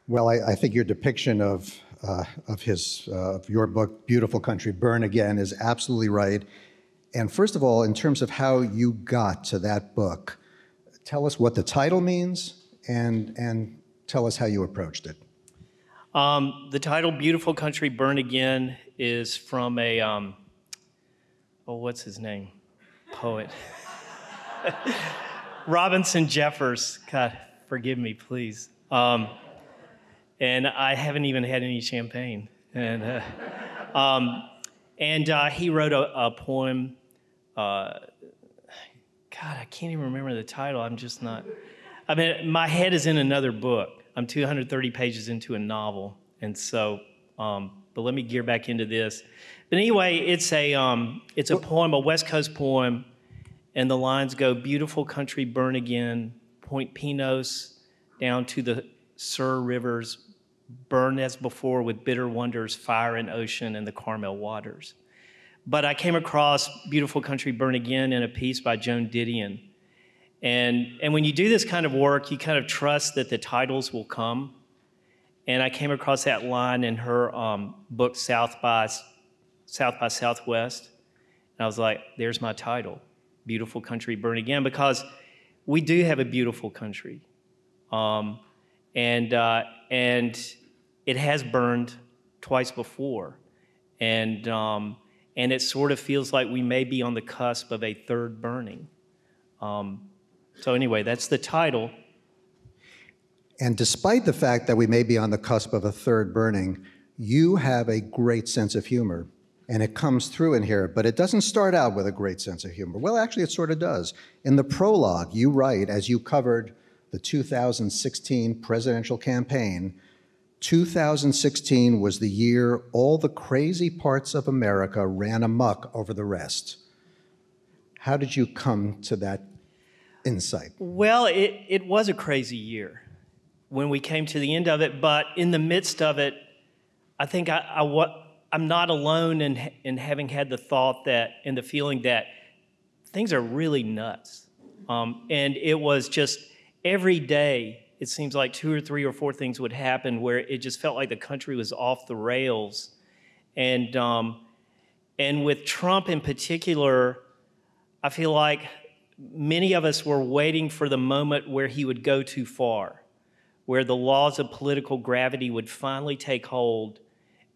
Well, I think your depiction of your book, Beautiful Country, Burn Again, is absolutely right. And first of all, in terms of how you got to that book, tell us what the title means and tell us how you approached it. The title, Beautiful Country, Burn Again, is from a, what's his name? Poet. Robinson Jeffers. God, forgive me, please. And I haven't even had any champagne. And he wrote a poem. God, I can't even remember the title. I'm just not. I mean, my head is in another book. I'm 230 pages into a novel, and so. But let me gear back into this. But anyway, it's a poem, a West Coast poem, and the lines go: "Beautiful country, burn again. Point Pinos down to the Sur rivers, burn as before with bitter wonders, fire and ocean and the Carmel waters." But I came across Beautiful Country, Burn Again in a piece by Joan Didion. And when you do this kind of work, you kind of trust that the titles will come. And I came across that line in her book, South by Southwest. And I was like, there's my title, Beautiful Country, Burn Again, because we do have a beautiful country. And it has burned twice before. And it sort of feels like we may be on the cusp of a third burning. So anyway, that's the title. And despite the fact that we may be on the cusp of a third burning, you have a great sense of humor. And it comes through in here, but it doesn't start out with a great sense of humor. Well, actually, it sort of does. In the prologue, you write, as you covered the 2016 presidential campaign, 2016 was the year all the crazy parts of America ran amok over the rest. How did you come to that insight? Well, it was a crazy year when we came to the end of it, but in the midst of it, I think I'm not alone in having had the thought that, and the feeling that things are really nuts. And it was just every day, it seems like 2 or 3 or 4 things would happen where it just felt like the country was off the rails. And with Trump in particular, I feel like many of us were waiting for the moment where he would go too far, where the laws of political gravity would finally take hold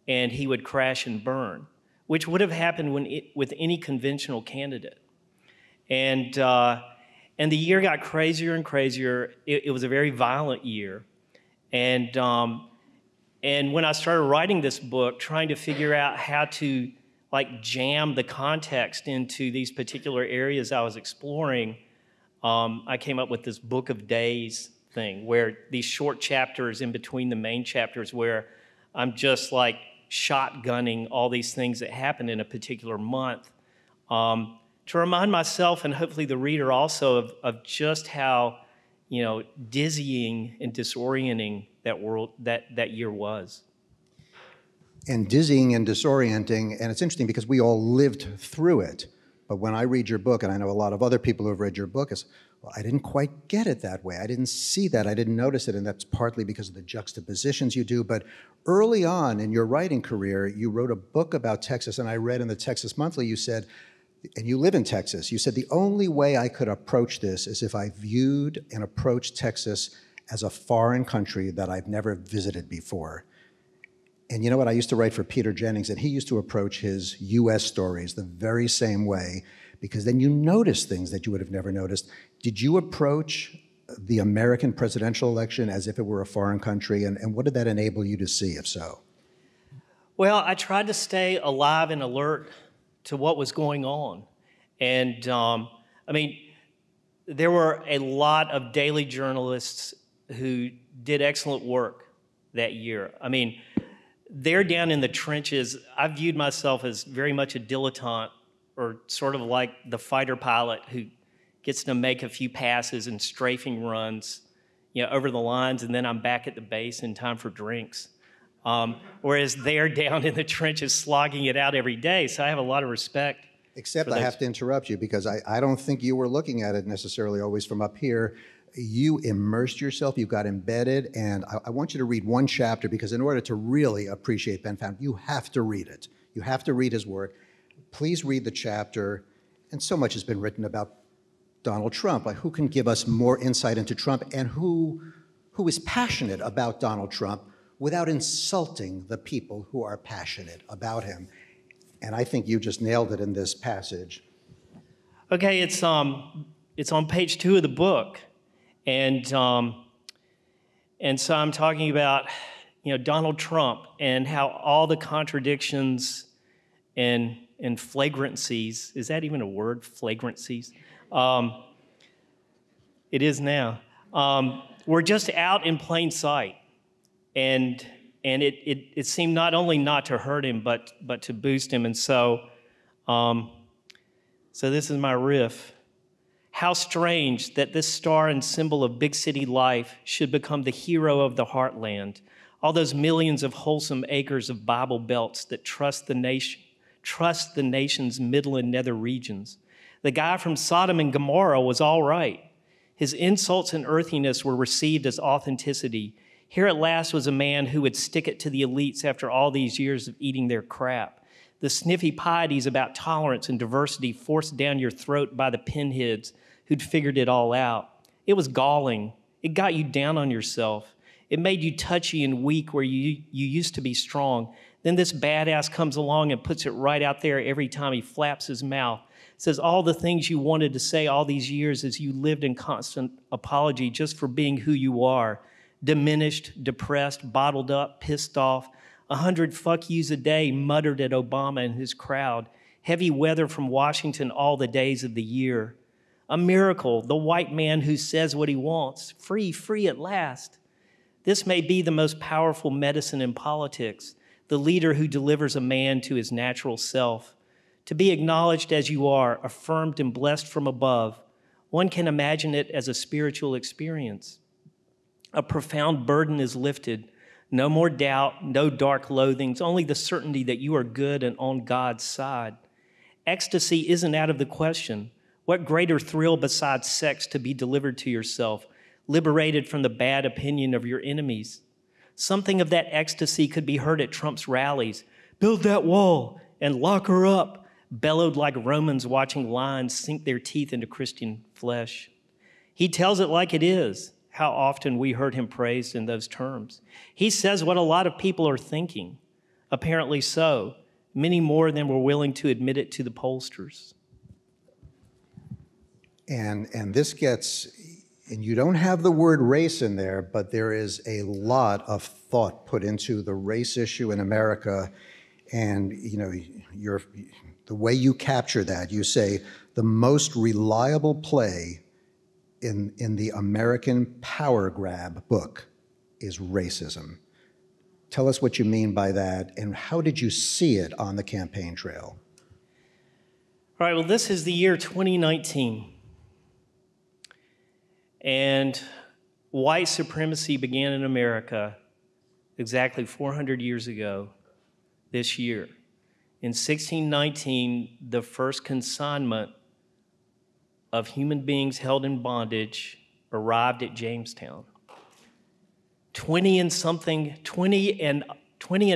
and he would crash and burn, which would have happened with any conventional candidate. And the year got crazier and crazier. It was a very violent year. And when I started writing this book, trying to figure out how to jam the context into these particular areas I was exploring, I came up with this Book of Days thing, where these short chapters in between the main chapters where I'm just like shotgunning all these things that happened in a particular month, to remind myself and hopefully the reader also of just how, dizzying and disorienting that year was. And dizzying and disorienting, and it's interesting because we all lived through it. But when I read your book, and I know a lot of other people who have read your book, it's, well, I didn't quite get it that way. I didn't see that. I didn't notice it, and that's partly because of the juxtapositions you do. But early on in your writing career, you wrote a book about Texas, and I read in the Texas Monthly, you said, and you live in Texas, you said, the only way I could approach this is if I viewed and approached Texas as a foreign country that I've never visited before. And you know what? I used to write for Peter Jennings, and he used to approach his U.S. stories the very same way, because then you notice things that you would have never noticed. Did you approach the American presidential election as if it were a foreign country, and what did that enable you to see, if so? Well, I tried to stay alive and alert to what was going on. And, there were a lot of daily journalists who did excellent work that year. They're down in the trenches. I viewed myself as very much a dilettante, or sort of like the fighter pilot who gets to make a few passes and strafing runs, over the lines, and then I'm back at the base in time for drinks. Whereas they're down in the trenches slogging it out every day. So I have a lot of respect. Except I have to interrupt you because I don't think you were looking at it necessarily always from up here. You immersed yourself, you got embedded, and I want you to read one chapter, because in order to really appreciate Ben Found, you have to read it. You have to read his work. Please read the chapter. And so much has been written about Donald Trump. Like, who can give us more insight into Trump, and who is passionate about Donald Trump without insulting the people who are passionate about him? And I think you just nailed it in this passage. Okay, it's on page 2 of the book, and so I'm talking about, Donald Trump and how all the contradictions and flagrancies, is that even a word, flagrancies? It is now. We're just out in plain sight, and it seemed not only not to hurt him, but to boost him. And so this is my riff. How strange that this star and symbol of big city life should become the hero of the heartland. All those millions of wholesome acres of Bible belts that trust the nation's middle and nether regions. The guy from Sodom and Gomorrah was all right. His insults and earthiness were received as authenticity. Here at last was a man who would stick it to the elites after all these years of eating their crap. The sniffy pieties about tolerance and diversity forced down your throat by the pinheads who'd figured it all out. It was galling. It got you down on yourself. It made you touchy and weak where you used to be strong. Then this badass comes along and puts it right out there every time he flaps his mouth. Says all the things you wanted to say all these years as you lived in constant apology just for being who you are. Diminished, depressed, bottled up, pissed off. 100 fuck yous a day muttered at Obama and his crowd. Heavy weather from Washington all the days of the year. A miracle, the white man who says what he wants. Free, free at last. This may be the most powerful medicine in politics. The leader who delivers a man to his natural self. To be acknowledged as you are, affirmed and blessed from above. One can imagine it as a spiritual experience. A profound burden is lifted. No more doubt, no dark loathings, only the certainty that you are good and on God's side. Ecstasy isn't out of the question. What greater thrill besides sex to be delivered to yourself, liberated from the bad opinion of your enemies? Something of that ecstasy could be heard at Trump's rallies. Build that wall and lock her up, bellowed like Romans watching lions sink their teeth into Christian flesh. He tells it like it is. How often we heard him praised in those terms. He says what a lot of people are thinking. Apparently so. Many more than were willing to admit it to the pollsters. And this gets, and you don't have the word race in there, but there is a lot of thought put into the race issue in America. And the way you capture that, you say the most reliable play in the American power grab book is racism. Tell us what you mean by that, and how did you see it on the campaign trail? All right, well, this is the year 2019. And white supremacy began in America exactly 400 years ago this year. In 1619, the first consignment of human beings held in bondage arrived at Jamestown. 20 and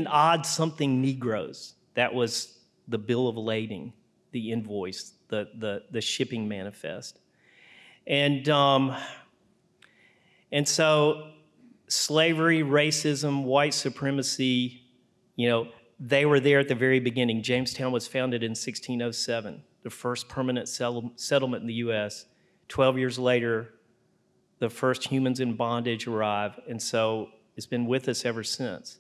odd something Negroes. That was the bill of lading, the invoice, the shipping manifest. And so slavery, racism, white supremacy, they were there at the very beginning. Jamestown was founded in 1607, the first permanent settlement in the U.S. 12 years later, the first humans in bondage arrived, and so it's been with us ever since.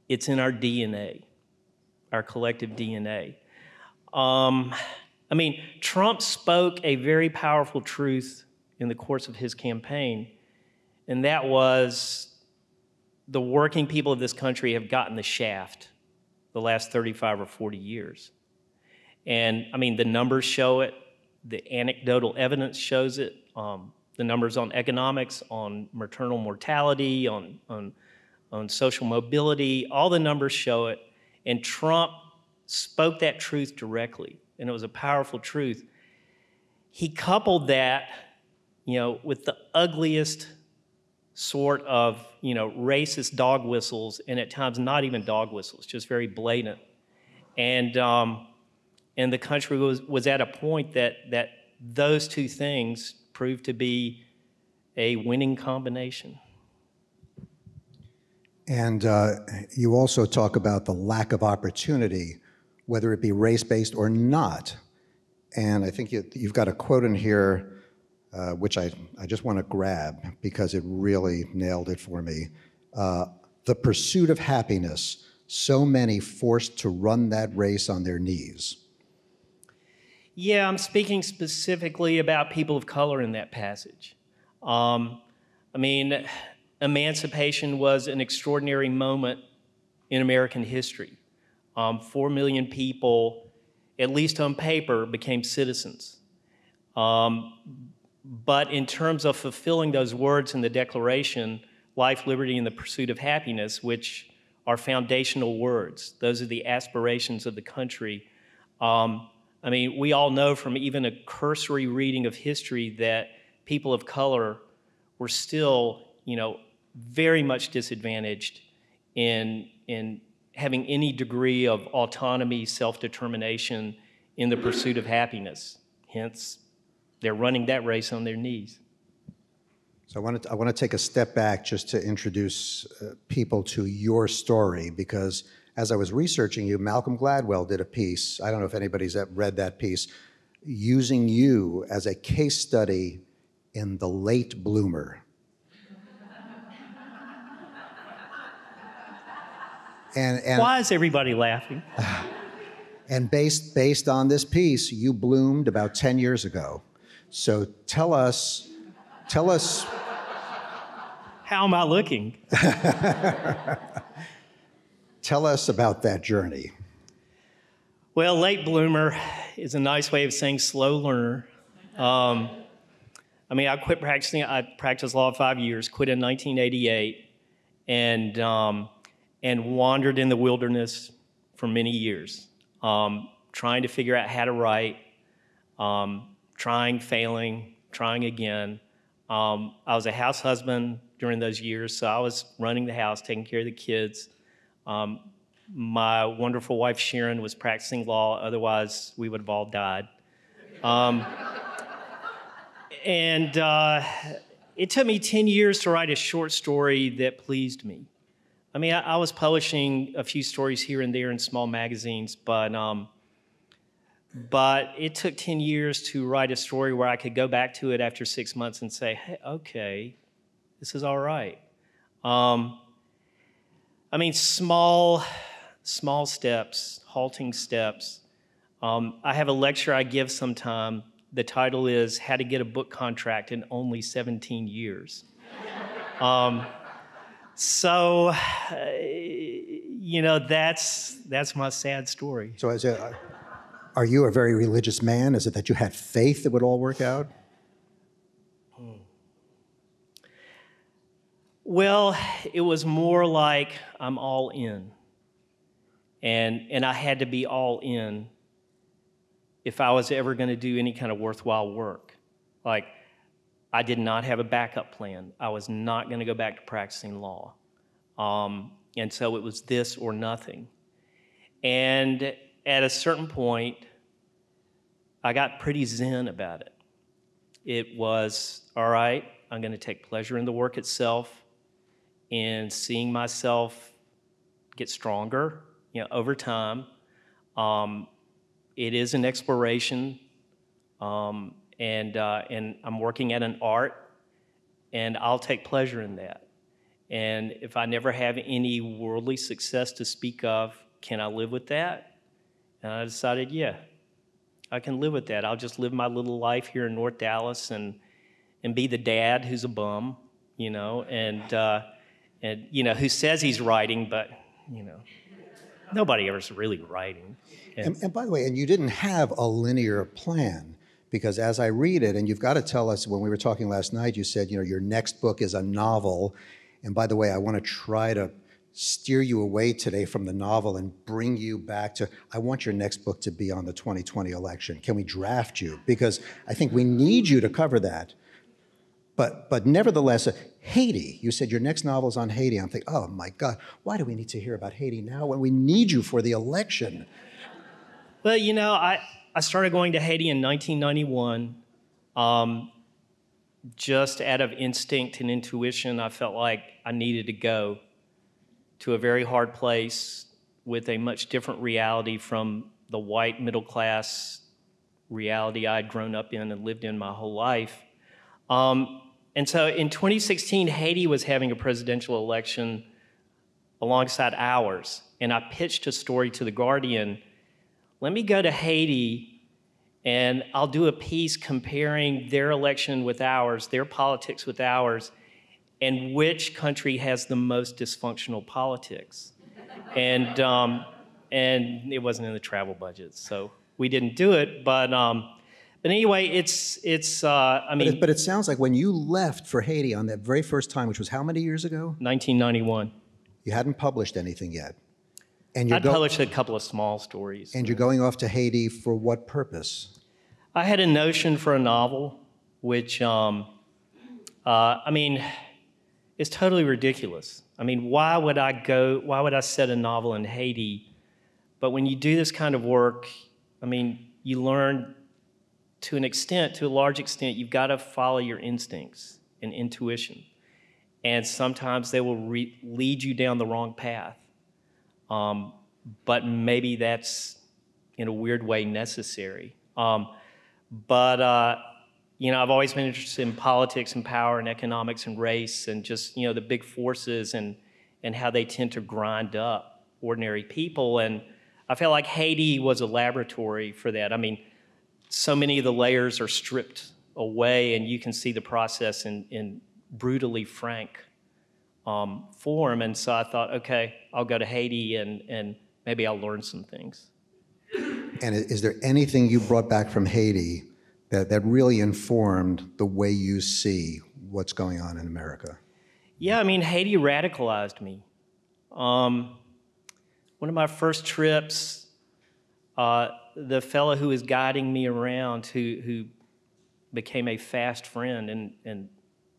It's in our DNA, our collective DNA. Trump spoke a very powerful truth in the course of his campaign, and that was the working people of this country have gotten the shaft the last 35 or 40 years. And the numbers show it, the anecdotal evidence shows it, the numbers on economics, on maternal mortality, on social mobility, all the numbers show it. And Trump spoke that truth directly, and it was a powerful truth. He coupled that with the ugliest sort of, racist dog whistles, and at times not even dog whistles, just very blatant. And the country was at a point that those two things proved to be a winning combination. And you also talk about the lack of opportunity, whether it be race-based or not. And I think you've got a quote in here, which I just want to grab because it really nailed it for me. The pursuit of happiness, so many forced to run that race on their knees. Yeah, I'm speaking specifically about people of color in that passage. Emancipation was an extraordinary moment in American history. 4 million people, at least on paper, became citizens. But in terms of fulfilling those words in the Declaration, life, liberty, and the pursuit of happiness, which are foundational words, those are the aspirations of the country. We all know from even a cursory reading of history that people of color were still, very much disadvantaged in having any degree of autonomy, self-determination in the pursuit of happiness. Hence, they're running that race on their knees. So I want to take a step back just to introduce people to your story, because as I was researching you, Malcolm Gladwell did a piece, I don't know if anybody's read that piece, using you as a case study in the late bloomer. And why is everybody laughing? And based on this piece, you bloomed about 10 years ago. So tell us. How am I looking? Tell us about that journey. Well, late bloomer is a nice way of saying slow learner. I quit practicing. I practiced law 5 years, quit in 1988, and wandered in the wilderness for many years, trying to figure out how to write, trying, failing, trying again. I was a house husband during those years, so I was running the house, taking care of the kids. My wonderful wife, Sharon, was practicing law, otherwise we would have all died. It took me 10 years to write a short story that pleased me. I was publishing a few stories here and there in small magazines, but it took 10 years to write a story where I could go back to it after 6 months and say, hey, okay, this is all right. Small steps, halting steps. I have a lecture I give sometime. The title is How to Get a Book Contract in Only 17 Years. That's my sad story. So are you a very religious man? Is it that you had faith it would all work out? Well, it was more like I'm all in. And I had to be all in if I was ever going to do any kind of worthwhile work. Like, I did not have a backup plan. I was not going to go back to practicing law. And so it was this or nothing. And at a certain point, I got pretty zen about it. It was, all right, I'm going to take pleasure in the work itself and seeing myself get stronger, over time. It is an exploration, and I'm working at an art, and I'll take pleasure in that. And if I never have any worldly success to speak of, can I live with that? And I decided, yeah, I can live with that. I'll just live my little life here in North Dallas and be the dad who's a bum, who says he's writing, but, nobody ever's really writing. And by the way, and you didn't have a linear plan, because as I read it, and you've got to tell us, when we were talking last night, you said, your next book is a novel. And by the way, I want to try to steer you away today from the novel and bring you back to, I want your next book to be on the 2020 election. Can we draft you? Because I think we need you to cover that. But nevertheless, Haiti, you said your next novel is on Haiti. I'm thinking, oh my God, why do we need to hear about Haiti now when we need you for the election? Well, you know, I started going to Haiti in 1991. Just out of instinct and intuition, I felt like I needed to go to a very hard place with a much different reality from the white middle class reality I'd grown up in and lived in my whole life. And so in 2016, Haiti was having a presidential election alongside ours, and I pitched a story to The Guardian. Let me go to Haiti and I'll do a piece comparing their election with ours, their politics with ours, and which country has the most dysfunctional politics. And it wasn't in the travel budget, so we didn't do it. But anyway, I mean. But it sounds like when you left for Haiti on that very first time, which was how many years ago? 1991. You hadn't published anything yet. And I'd published a couple of small stories. And you're going off to Haiti for what purpose? I had a notion for a novel, which, I mean, it's totally ridiculous. I mean, why would I set a novel in Haiti? But when you do this kind of work, I mean, you learn to a large extent, you've got to follow your instincts and intuition. And sometimes they will lead you down the wrong path. But maybe that's, in a weird way, necessary. You know, I've always been interested in politics and power and economics and race and just, you know, the big forces and how they tend to grind up ordinary people. And I felt like Haiti was a laboratory for that. I mean, so many of the layers are stripped away and you can see the process in brutally frank form. And so I thought, okay, I'll go to Haiti and maybe I'll learn some things. And is there anything you brought back from Haiti that really informed the way you see what's going on in America? Yeah, I mean, Haiti radicalized me. One of my first trips, the fellow who was guiding me around, who became a fast friend and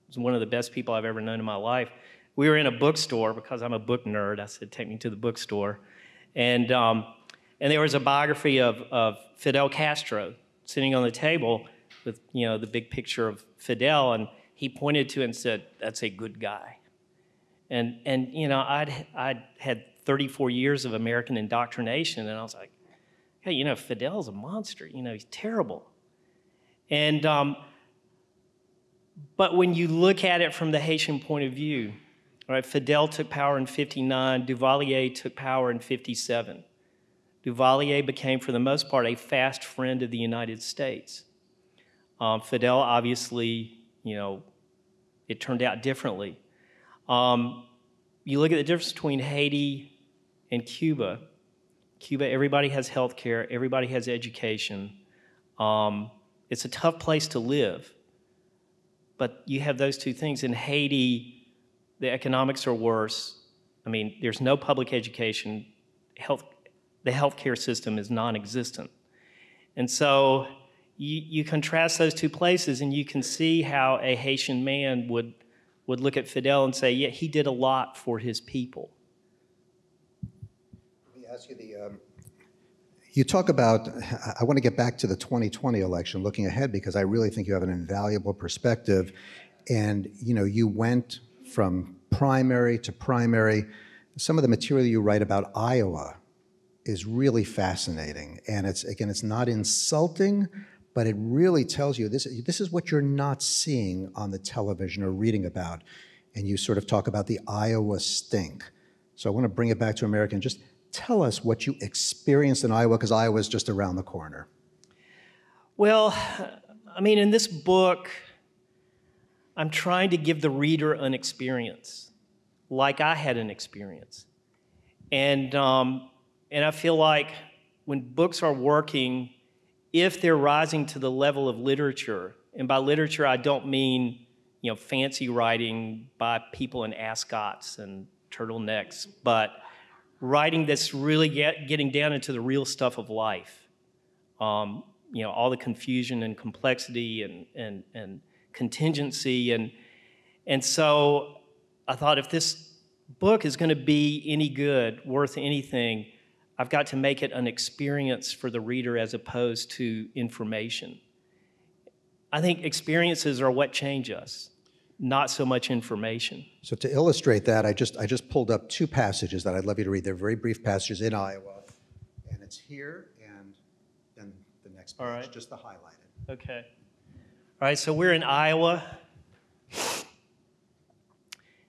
was one of the best people I've ever known in my life, we were in a bookstore because I'm a book nerd. I said, take me to the bookstore. And there was a biography of Fidel Castro sitting on the table with, you know, the big picture of Fidel, and he pointed to it and said, that's a good guy. And you know, I'd had 34 years of American indoctrination, and I was like, hey, you know, Fidel's a monster. You know, he's terrible. And but when you look at it from the Haitian point of view, right, Fidel took power in 59, Duvalier took power in 57. Duvalier became, for the most part, a fast friend of the United States. Fidel, obviously, you know, it turned out differently. You look at the difference between Haiti and Cuba. Cuba, everybody has health care, everybody has education. It's a tough place to live, but you have those two things. In Haiti, the economics are worse. I mean, there's no public education. The healthcare system is non-existent. And so you contrast those two places and you can see how a Haitian man would look at Fidel and say, yeah, he did a lot for his people. Let me ask you you talk about, I want to get back to the 2020 election, looking ahead, because I really think you have an invaluable perspective. And, you know, you went from primary to primary. Some of the material you write about Iowa is really fascinating. And it's not insulting, but it really tells you this is what you're not seeing on the television or reading about. And you sort of talk about the Iowa stink. So I want to bring it back to America and just tell us what you experienced in Iowa, because Iowa's just around the corner. Well, I mean, in this book, I'm trying to give the reader an experience, like I had an experience. And I feel like when books are working, if they're rising to the level of literature, and by literature I don't mean, you know, fancy writing by people in ascots and turtlenecks, but writing that's really getting down into the real stuff of life. You know, all the confusion and complexity and contingency. And so I thought, if this book is going to be any good, worth anything, I've got to make it an experience for the reader as opposed to information. I think experiences are what change us, not so much information. So to illustrate that, I just pulled up two passages that I'd love you to read. They're very brief passages in Iowa, and it's here and then the next page, All right. just the highlighted. Okay. All right, so we're in Iowa.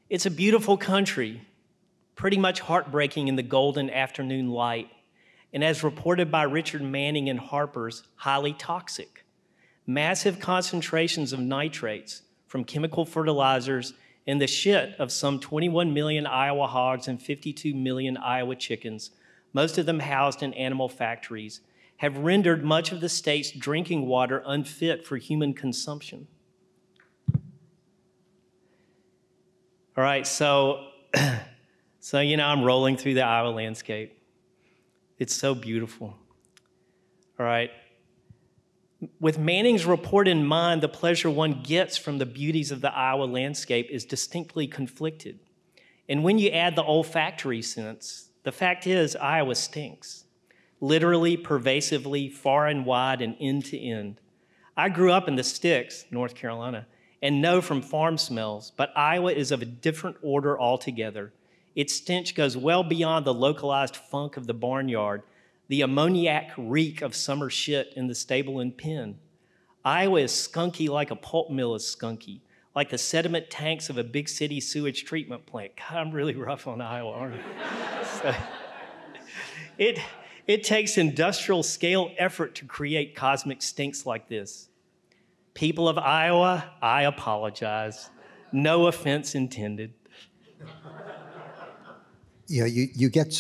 It's a beautiful country, pretty much heartbreaking in the golden afternoon light, and as reported by Richard Manning in Harper's, highly toxic. Massive concentrations of nitrates from chemical fertilizers in the shit of some 21 million Iowa hogs and 52 million Iowa chickens, most of them housed in animal factories, have rendered much of the state's drinking water unfit for human consumption. All right, so I'm rolling through the Iowa landscape. It's so beautiful. All right. With Manning's report in mind, the pleasure one gets from the beauties of the Iowa landscape is distinctly conflicted. And when you add the olfactory sense, the fact is Iowa stinks. Literally, pervasively, far and wide, and end to end. I grew up in the sticks, North Carolina, and know from farm smells, but Iowa is of a different order altogether. Its stench goes well beyond the localized funk of the barnyard, the ammoniac reek of summer shit in the stable and pen. Iowa is skunky like a pulp mill is skunky, like the sediment tanks of a big city sewage treatment plant. God, I'm really rough on Iowa, aren't I? It takes industrial scale effort to create cosmic stinks like this. People of Iowa, I apologize. No offense intended. Yeah, you get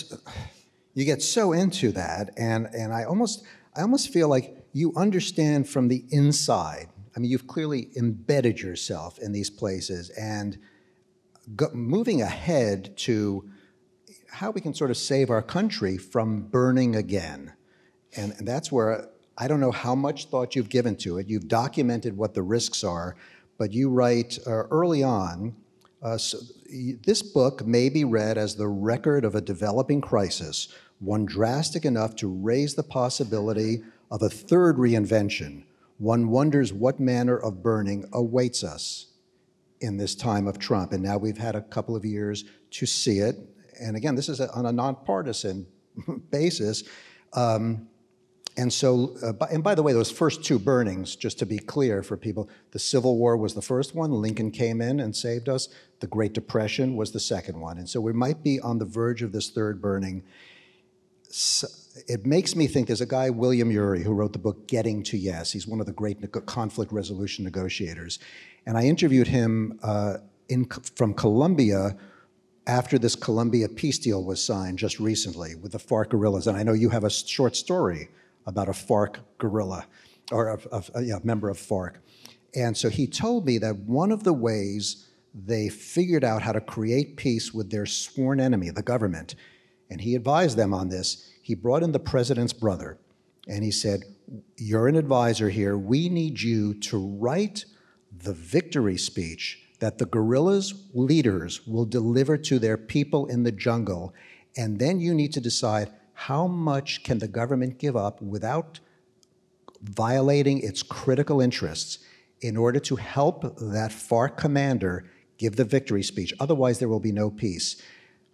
so into that, and I almost feel like you understand from the inside. I mean, you've clearly embedded yourself in these places, and moving ahead to how we can sort of save our country from burning again. And that's where I don't know how much thought you've given to it. You've documented what the risks are, but you write early on, this book may be read as the record of a developing crisis, one drastic enough to raise the possibility of a third reinvention. One wonders what manner of burning awaits us in this time of Trump. And now we've had a couple of years to see it. And again, this is on a nonpartisan basis. And by the way, those first two burnings, just to be clear for people, the Civil War was the first one. Lincoln came in and saved us. The Great Depression was the second one. And so we might be on the verge of this third burning. So it makes me think, there's a guy, William Ury, who wrote the book Getting to Yes. He's one of the great conflict resolution negotiators. And I interviewed him from Colombia after this Colombia peace deal was signed just recently with the FARC guerrillas. And I know you have a short story about a FARC guerrilla, or a member of FARC. And so he told me that one of the ways they figured out how to create peace with their sworn enemy, the government, and he advised them on this, he brought in the president's brother, and he said, you're an advisor here, we need you to write the victory speech that the guerrillas' leaders will deliver to their people in the jungle, and then you need to decide how much can the government give up without violating its critical interests in order to help that FARC commander give the victory speech. Otherwise, there will be no peace.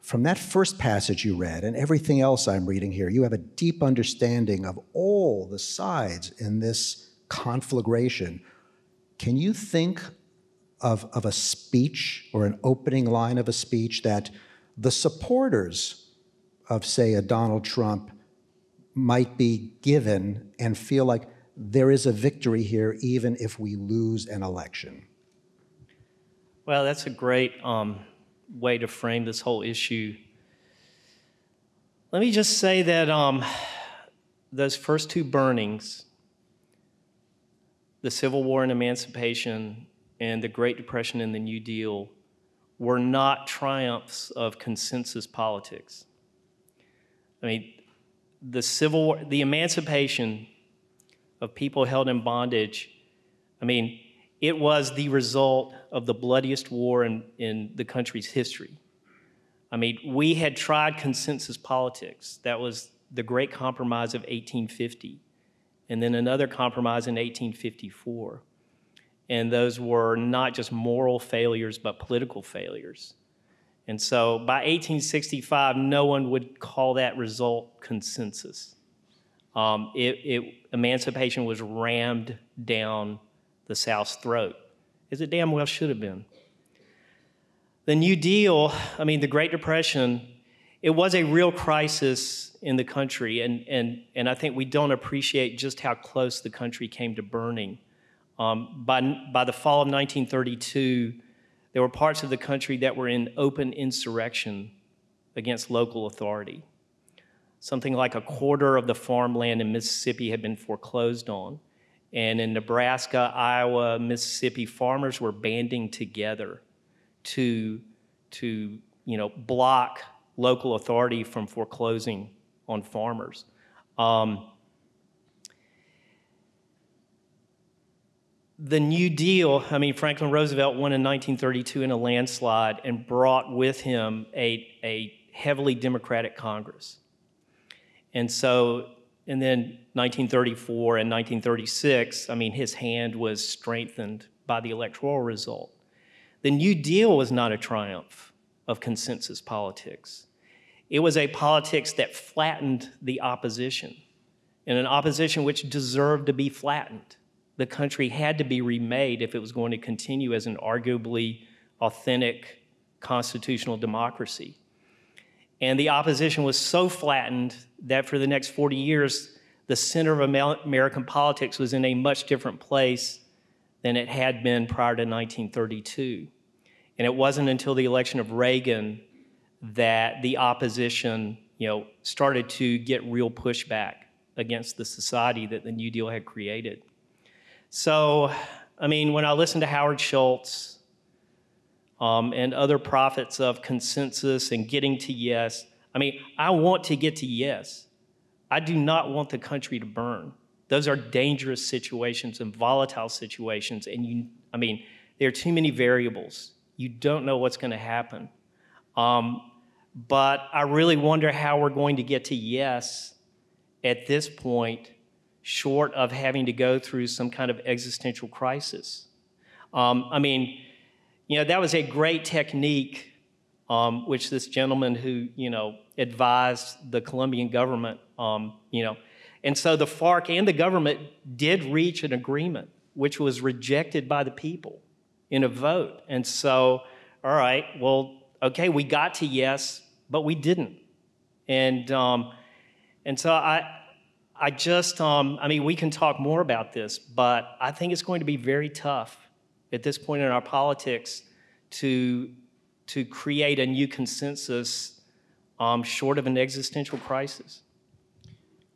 From that first passage you read and everything else I'm reading here, you have a deep understanding of all the sides in this conflagration. Can you think of a speech or an opening line of a speech that the supporters of, say, a Donald Trump might be given and feel like there is a victory here even if we lose an election? Well, that's a great way to frame this whole issue. Let me just say that those first two burnings, the Civil War and Emancipation and the Great Depression and the New Deal, were not triumphs of consensus politics. I mean, the Civil War, the emancipation of people held in bondage, I mean, it was the result of the bloodiest war in the country's history. I mean, we had tried consensus politics. That was the Great Compromise of 1850, and then another compromise in 1854. And those were not just moral failures, but political failures. And so by 1865, no one would call that result consensus. Emancipation was rammed down the South's throat, as it damn well should have been. The New Deal, I mean, the Great Depression, it was a real crisis in the country, and I think we don't appreciate just how close the country came to burning. By the fall of 1932, there were parts of the country that were in open insurrection against local authority. Something like a quarter of the farmland in Mississippi had been foreclosed on. And in Nebraska, Iowa, Mississippi, farmers were banding together to block local authority from foreclosing on farmers. The New Deal, I mean, Franklin Roosevelt won in 1932 in a landslide and brought with him a heavily Democratic Congress. And then 1934 and 1936, I mean, his hand was strengthened by the electoral result. The New Deal was not a triumph of consensus politics. It was a politics that flattened the opposition, and an opposition which deserved to be flattened. The country had to be remade if it was going to continue as an arguably authentic constitutional democracy. And the opposition was so flattened that for the next 40 years, the center of American politics was in a much different place than it had been prior to 1932. And it wasn't until the election of Reagan that the opposition, started to get real pushback against the society that the New Deal had created. So, I mean, when I listen to Howard Schultz and other prophets of consensus and getting to yes, I mean, I want to get to yes. I do not want the country to burn. Those are dangerous situations and volatile situations, and there are too many variables. You don't know what's going to happen. But I really wonder how we're going to get to yes at this point, short of having to go through some kind of existential crisis. That was a great technique, which this gentleman who, advised the Colombian government, and so the FARC and the government did reach an agreement, which was rejected by the people in a vote. And so, all right, well, okay, we got to yes, but we didn't. And so I just, we can talk more about this, but I think it's going to be very tough at this point in our politics to create a new consensus short of an existential crisis.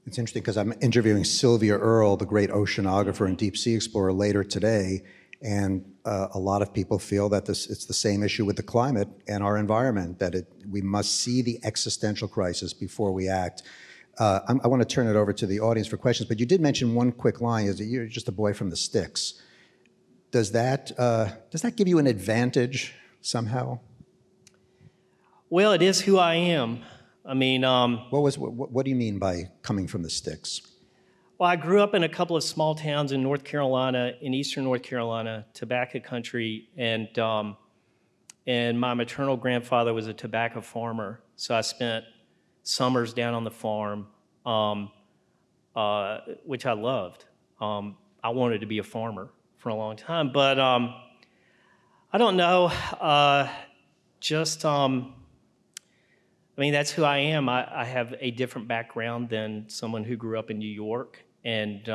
It's interesting because I'm interviewing Sylvia Earle, the great oceanographer and deep sea explorer, later today, and a lot of people feel that it's the same issue with the climate and our environment, that we must see the existential crisis before we act. I want to turn it over to the audience for questions, but you did mention one quick line, is that you're just a boy from the sticks. Does that give you an advantage somehow? Well, it is who I am. What do you mean by coming from the sticks? Well, I grew up in a couple of small towns in North Carolina, in eastern North Carolina, tobacco country, and my maternal grandfather was a tobacco farmer, so I spent summers down on the farm, which I loved. I wanted to be a farmer for a long time, but I don't know, that's who I am. I have a different background than someone who grew up in New York, and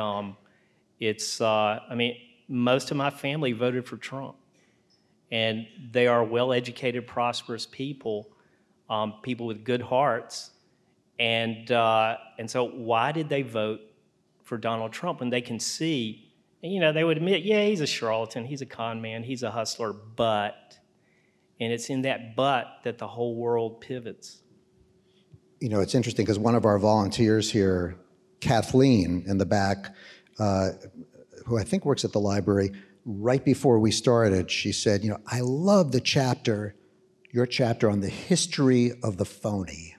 most of my family voted for Trump, and they are well-educated, prosperous people, people with good hearts, and so why did they vote for Donald Trump when they can see, they would admit, yeah, he's a charlatan, he's a con man, he's a hustler, but, and it's in that but that the whole world pivots. It's interesting because one of our volunteers here, Kathleen in the back, who I think works at the library, right before we started, she said, I love your chapter on the history of the phony.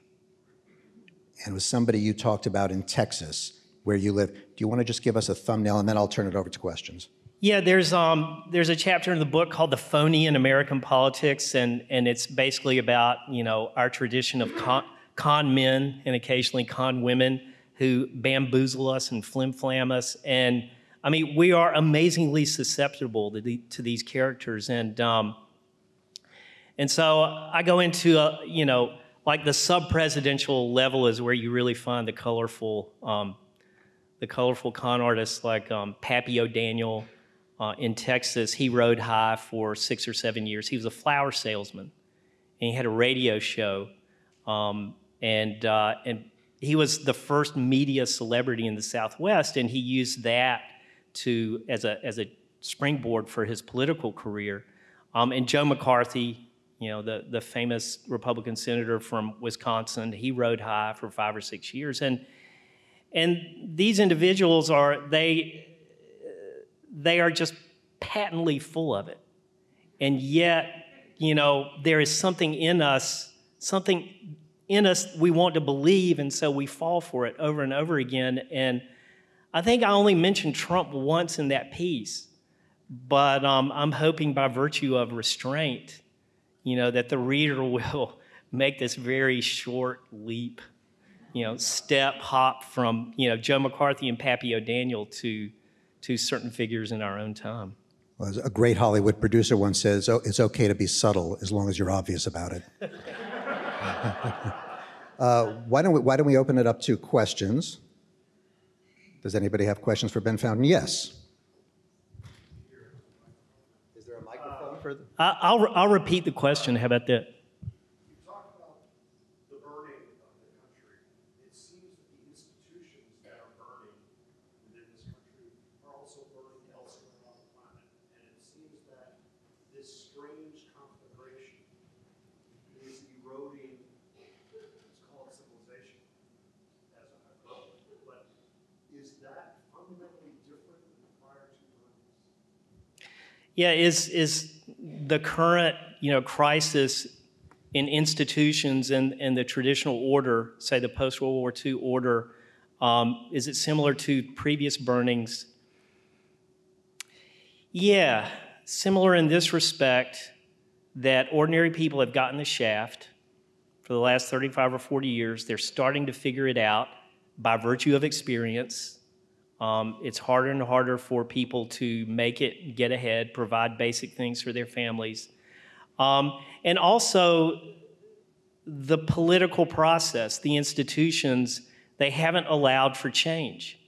And it was somebody you talked about in Texas, where you live. Do you want to just give us a thumbnail, and then I'll turn it over to questions? Yeah, there's a chapter in the book called "The Phony in American Politics," and it's basically about our tradition of con men and occasionally con women who bamboozle us and flim-flam us. And I mean, we are amazingly susceptible to these characters. And so I go into like the sub-presidential level is where you really find the colorful con artists like Pappy O'Daniel in Texas. He rode high for 6 or 7 years. He was a flower salesman, and he had a radio show, and he was the first media celebrity in the Southwest, and he used that as a springboard for his political career. And Joe McCarthy, the famous Republican senator from Wisconsin, he rode high for 5 or 6 years, and these individuals they are just patently full of it. And yet, there is something in us we want to believe, and so we fall for it over and over again. And I think I only mentioned Trump once in that piece, but I'm hoping by virtue of restraint, that the reader will make this very short leap, step hop from, Joe McCarthy and Pappy O'Daniel to certain figures in our own time. Well, as a great Hollywood producer once says, "Oh, it's okay to be subtle as long as you're obvious about it." Why don't we open it up to questions? Does anybody have questions for Ben Fountain? Yes. Is there a microphone for the... I'll repeat the question. How about that? You talked about the burning of the country. It seems that the institutions that are burning within this country are also burning elsewhere on the planet. And it seems that this strange conflagration is eroding, let's call it civilization, as a hyperbole. But is that fundamentally different than the prior two burnings? Yeah, is the current, crisis in institutions and the traditional order, say the post-World War II order, is it similar to previous burnings? Yeah, similar in this respect that ordinary people have gotten the shaft for the last 35 or 40 years. They're starting to figure it out by virtue of experience. It's harder and harder for people to make it, get ahead, provide basic things for their families. And also the political process, the institutions, they haven't allowed for change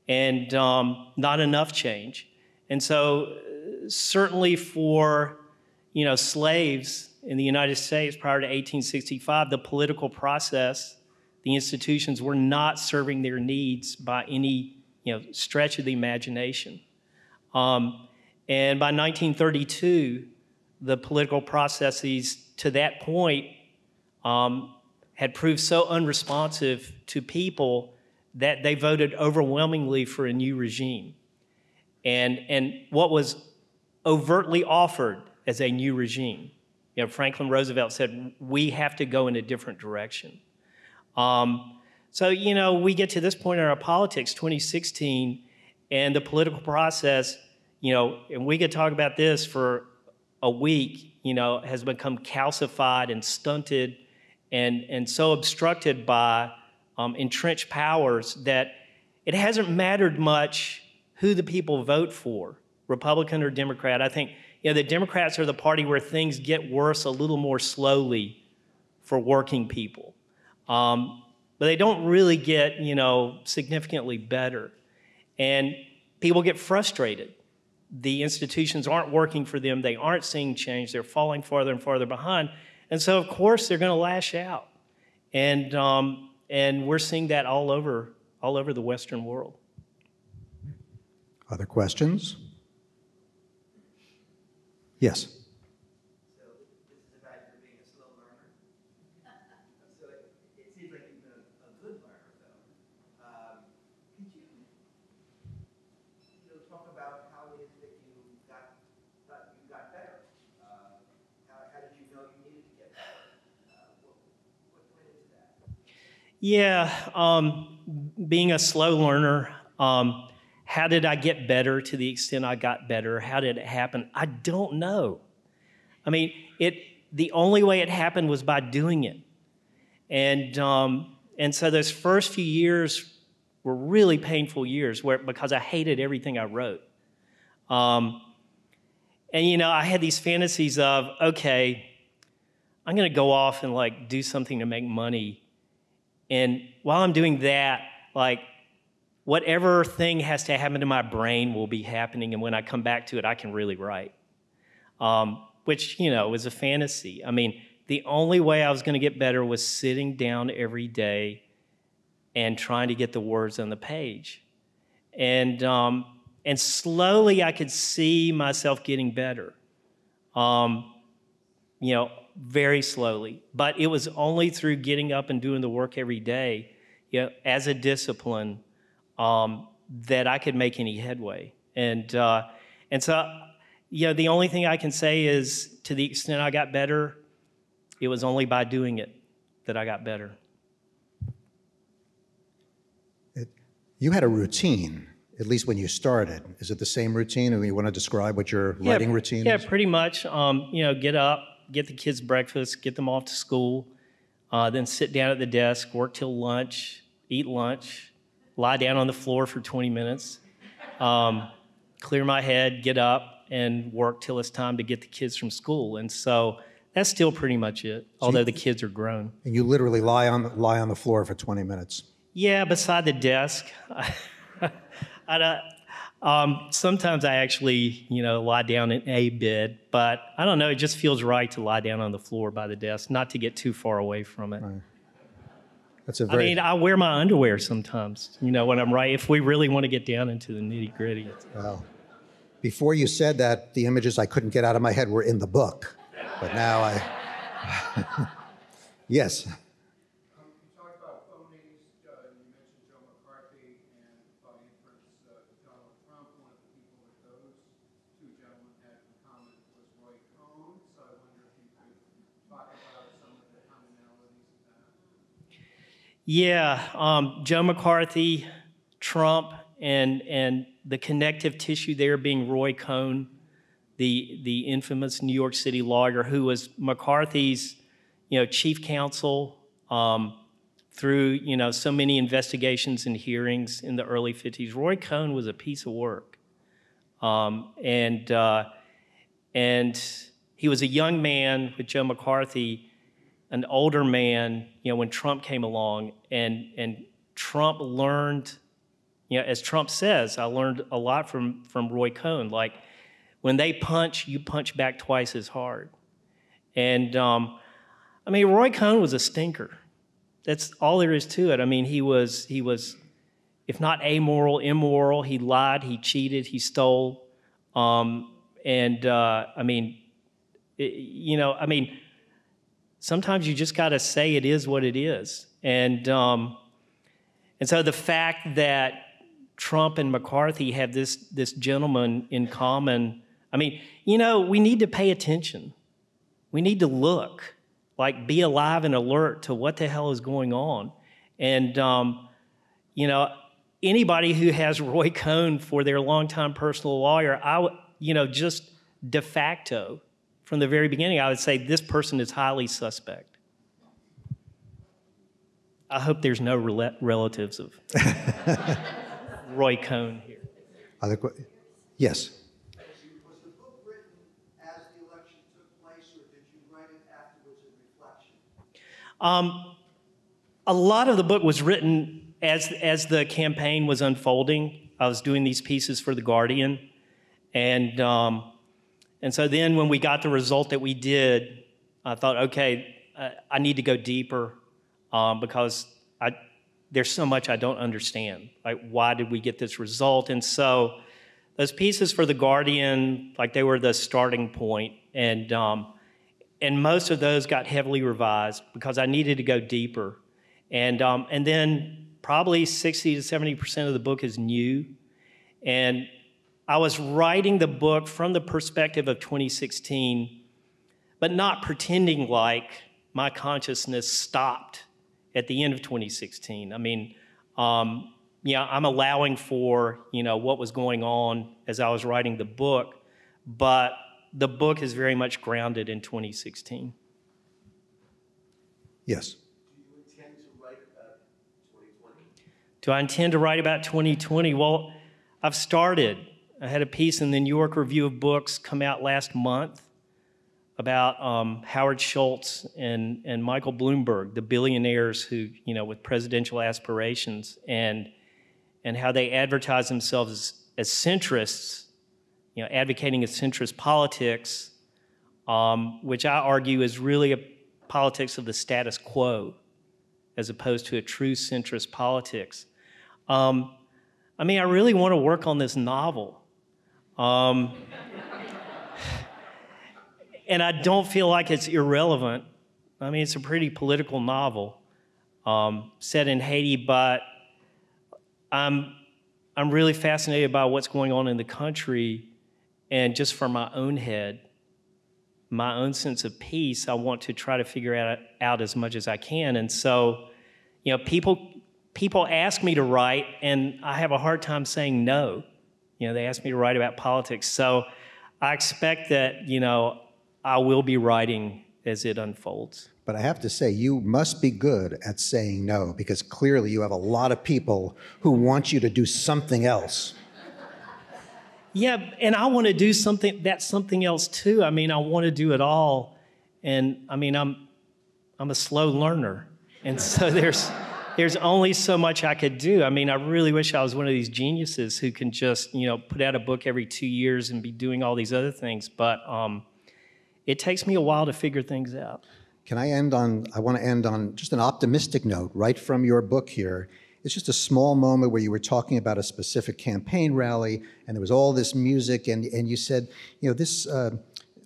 and not enough change. And so certainly for, slaves in the United States prior to 1865, the political process, the institutions were not serving their needs by any stretch of the imagination. And by 1932, the political processes to that point had proved so unresponsive to people that they voted overwhelmingly for a new regime. And what was overtly offered as a new regime, Franklin Roosevelt said, we have to go in a different direction. So, we get to this point in our politics, 2016, and the political process, and we could talk about this for a week, has become calcified and stunted and so obstructed by entrenched powers that it hasn't mattered much who the people vote for, Republican or Democrat. I think, the Democrats are the party where things get worse a little more slowly for working people. But they don't really get, significantly better. And people get frustrated. The institutions aren't working for them. They aren't seeing change. They're falling farther and farther behind. And so, of course, they're going to lash out. And we're seeing that all over the Western world. Other questions? Yes. Yeah, being a slow learner, how did I get better to the extent I got better? How did it happen? I don't know. I mean, the only way it happened was by doing it. And so those first few years were really painful years because I hated everything I wrote. And, you know, I had these fantasies of, okay, I'm going to go off and, like, do something to make money. And while I'm doing that, like, whatever thing has to happen to my brain will be happening. And when I come back to it, I can really write, which, you know, was a fantasy. I mean, the only way I was going to get better was sitting down every day and trying to get the words on the page. And slowly I could see myself getting better, you know, very slowly. But it was only through getting up and doing the work every day, you know, as a discipline, that I could make any headway. And so, you know, the only thing I can say is, to the extent I got better, it was only by doing it that I got better. You had a routine, at least when you started. Is it the same routine? Or you want to describe what your writing routine is? Yeah, pretty much. You know, get up, get the kids breakfast, get them off to school, then sit down at the desk, work till lunch, eat lunch, lie down on the floor for 20 minutes, clear my head, get up, and work till it's time to get the kids from school. And so that's still pretty much it, although the kids are grown. And you literally lie on the floor for 20 minutes. Yeah, beside the desk. Sometimes I actually, you know, lie down in a bed, but I don't know, it just feels right to lie down on the floor by the desk, not to get too far away from it. Right. That's a very... I mean, I wear my underwear sometimes, you know, when I'm writing, if we really want to get down into the nitty-gritty. Wow. Before you said that, the images I couldn't get out of my head were in the book, but now I... Yes. Yeah, Joe McCarthy, Trump, and the connective tissue there being Roy Cohn, the infamous New York City lawyer who was McCarthy's, you know, chief counsel through, you know, so many investigations and hearings in the early 50s. Roy Cohn was a piece of work, and he was a young man with Joe McCarthy, an older man, you know, when Trump came along, and Trump learned, you know, as Trump says, I learned a lot from Roy Cohn. Like, when they punch, you punch back twice as hard. And, I mean, Roy Cohn was a stinker. That's all there is to it. I mean, he was, if not amoral, immoral. He lied, he cheated, he stole. I mean, you know, I mean, sometimes you just got to say it is what it is. And so the fact that Trump and McCarthy have this gentleman in common, I mean, you know, we need to pay attention. We need to look, like, be alive and alert to what the hell is going on. And, you know, anybody who has Roy Cohn for their longtime personal lawyer, you know, just de facto, from the very beginning, I would say this person is highly suspect. I hope there's no relatives of Roy Cohn here. Yes. Was the book written as the election took place, or did you write it afterwards in reflection? A lot of the book was written as the campaign was unfolding. I was doing these pieces for The Guardian, and so then when we got the result that we did, I thought, okay, I need to go deeper because there's so much I don't understand. Like, why did we get this result? And so those pieces for The Guardian, like, they were the starting point. And most of those got heavily revised because I needed to go deeper. And then probably 60 to 70% of the book is new. And I was writing the book from the perspective of 2016, but not pretending like my consciousness stopped at the end of 2016. I mean, yeah, I'm allowing for, what was going on as I was writing the book, but the book is very much grounded in 2016. Yes. Do you intend to write about 2020? Do I intend to write about 2020? Well, I've started. I had a piece in the New York Review of Books come out last month about Howard Schultz and Michael Bloomberg, the billionaires who, with presidential aspirations, and how they advertise themselves as centrists, advocating a centrist politics, which I argue is really a politics of the status quo, as opposed to a true centrist politics. I mean, I really want to work on this novel. And I don't feel like it's irrelevant. I mean, it's a pretty political novel set in Haiti, but I'm really fascinated by what's going on in the country, and just for my own head, my own sense of peace, I want to try to figure out as much as I can. And so, people ask me to write, and I have a hard time saying no. They ask me to write about politics. So I expect that, I will be writing as it unfolds. But I have to say, you must be good at saying no, because clearly you have a lot of people who want you to do something else. Yeah, and I want to do something else too. I mean, I want to do it all. And I mean, I'm a slow learner. And so there's only so much I could do. I mean, I really wish I was one of these geniuses who can just, put out a book every 2 years and be doing all these other things. But it takes me a while to figure things out. I want to end on just an optimistic note right from your book here. It's just a small moment where you were talking about a specific campaign rally, and there was all this music, and you said,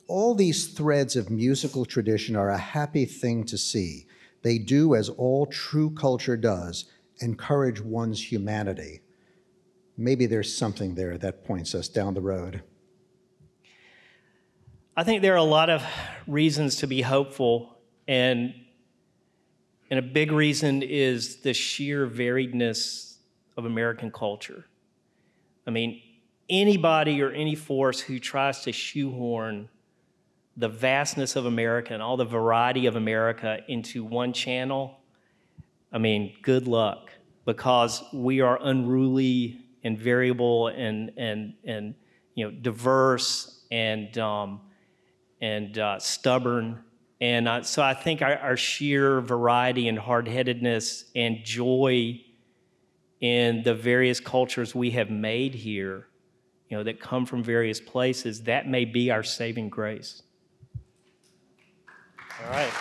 all these threads of musical tradition are a happy thing to see. They do, as all true culture does, encourage one's humanity. Maybe there's something there that points us down the road. I think there are a lot of reasons to be hopeful, and a big reason is the sheer variedness of American culture. I mean, anybody or any force who tries to shoehorn the vastness of America and all the variety of America into one channel, I mean, good luck, because we are unruly and variable and diverse and stubborn. And so I think our sheer variety and hard-headedness and joy in the various cultures we have made here, that come from various places, that may be our saving grace. All right.